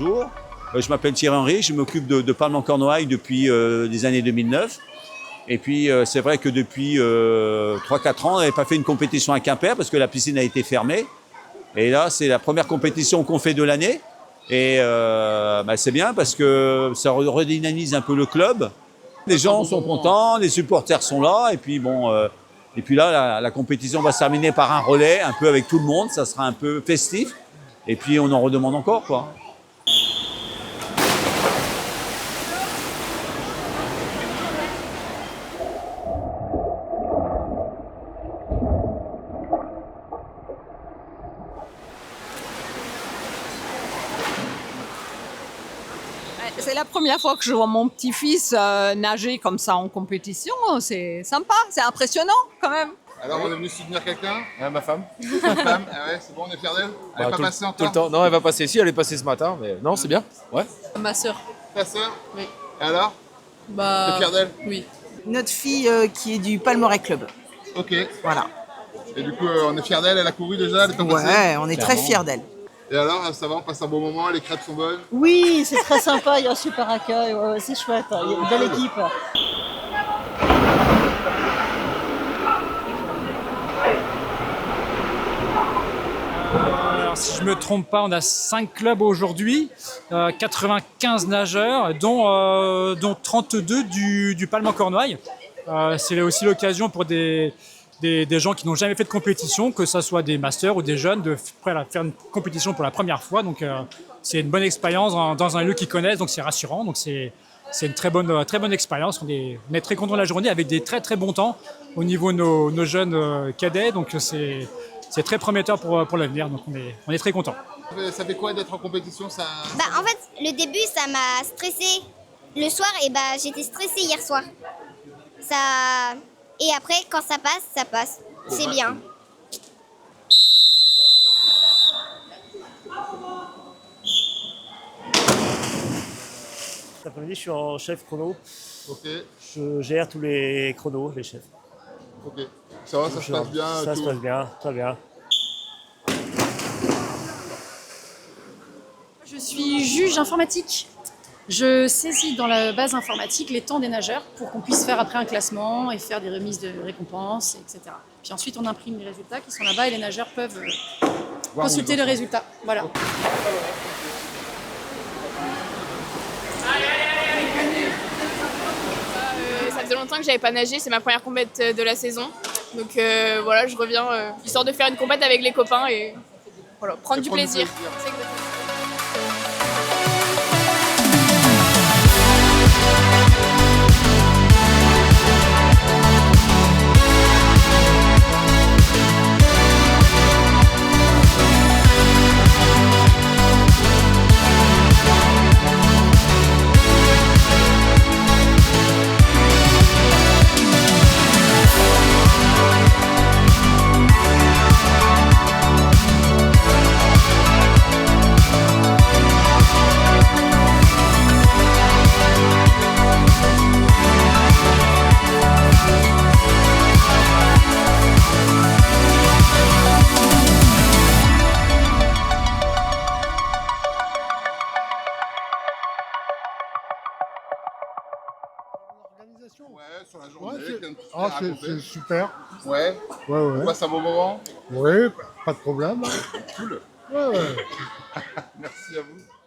bonjour. Je m'appelle Thierry Henry, je m'occupe de Palme-en-Cornouailles depuis les années 2009. Et puis c'est vrai que depuis 3-4 ans, on n'avait pas fait une compétition à Quimper parce que la piscine a été fermée. Et là, c'est la première compétition qu'on fait de l'année. Et c'est bien parce que ça redynamise un peu le club. Les gens sont contents, les supporters sont là. Et puis là, la compétition va se terminer par un relais, un peu avec tout le monde. Ça sera un peu festif. Et puis on en redemande encore, quoi. C'est la première fois que je vois mon petit-fils nager comme ça en compétition. C'est sympa, c'est impressionnant quand même. Alors, on est venu soutenir quelqu'un? Ma femme. Ma femme, ah ouais, c'est bon, on est fiers d'elle? Elle n'est pas passée encore? Tout le temps. Non, elle va passer ici, elle est passée ce matin, mais non, c'est bien. Ouais. Ma sœur. Ta sœur? Oui. Et alors? Bah, T'es fier d'elle? oui. Notre fille qui est du Palmeraie Club. Ok. Voilà. Et du coup, on est fiers d'elle, elle a couru déjà, elle est pas passée? Ouais, on est très fiers d'elle. Et alors, ça va, on passe un bon moment, les crêpes sont bonnes? Oui, c'est très sympa, il y a un super accueil, ouais, c'est chouette, il y a une belle équipe. Alors, si je ne me trompe pas, on a 5 clubs aujourd'hui, 95 nageurs, dont 32 du Palme-en-Cornouailles. C'est aussi l'occasion pour des gens qui n'ont jamais fait de compétition, que ce soit des masters ou des jeunes, de faire une compétition pour la première fois. Donc c'est une bonne expérience dans un lieu qu'ils connaissent, donc c'est rassurant. Donc c'est une très bonne expérience. On est très contents de la journée avec des très très bons temps au niveau de nos jeunes cadets. Donc c'est très prometteur pour l'avenir. Donc on est très contents. Ça fait quoi d'être en compétition ça... En fait, le début, ça m'a stressée. Le soir, j'étais stressée hier soir. Et après, quand ça passe. C'est bien. Cet après-midi, je suis en chef chrono. Ok, Je gère tous les chronos, les chefs. ok. Ça va, ça se passe bien? Ça tout se passe bien, très bien. Je suis juge informatique. Je saisis dans la base informatique les temps des nageurs pour qu'on puisse faire après un classement et faire des remises de récompenses, etc. Puis ensuite, on imprime les résultats qui sont là-bas et les nageurs peuvent consulter le résultat. Voilà. Ça faisait longtemps que j'avais pas nagé, c'est ma première compète de la saison. Donc voilà, je reviens histoire de faire une compète avec les copains et voilà, prendre du plaisir. C'est exactement. Ouais, sur la journée. C'est super. Ouais. Ouais. On passe un bon moment? Oui, pas de problème. Cool. Ouais. Merci à vous.